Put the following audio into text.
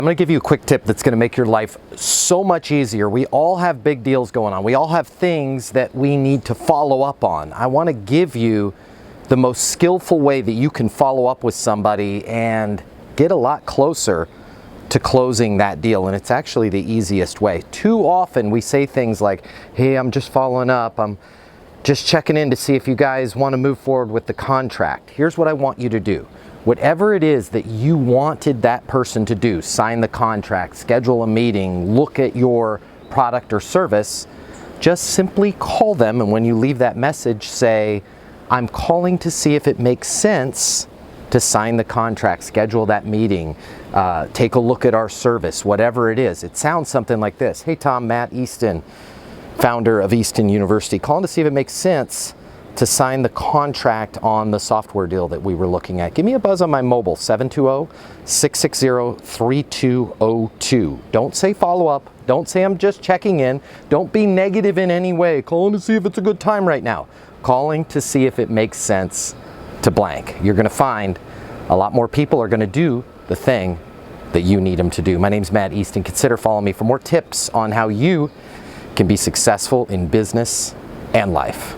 I'm going to give you a quick tip that's going to make your life so much easier. We all have big deals going on. We all have things that we need to follow up on. I want to give you the most skillful way that you can follow up with somebody and get a lot closer to closing that deal. And it's actually the easiest way. Too often we say things like, hey, I'm just following up. I'm just checking in to see if you guys want to move forward with the contract. Here's what I want you to do. Whatever it is that you wanted that person to do, sign the contract, schedule a meeting, look at your product or service, just simply call them, and when you leave that message, say, I'm calling to see if it makes sense to sign the contract, schedule that meeting, take a look at our service, whatever it is. It sounds something like this. Hey Tom, Matt Easton, founder of Easton University, calling to see if it makes sense to sign the contract on the software deal that we were looking at. Give me a buzz on my mobile, 720-660-3202. Don't say follow up. Don't say I'm just checking in. Don't be negative in any way. Calling to see if it's a good time right now. Calling to see if it makes sense to blank. You're going to find a lot more people are going to do the thing that you need them to do. My name's Matt Easton. Consider following me for more tips on how you can be successful in business and life.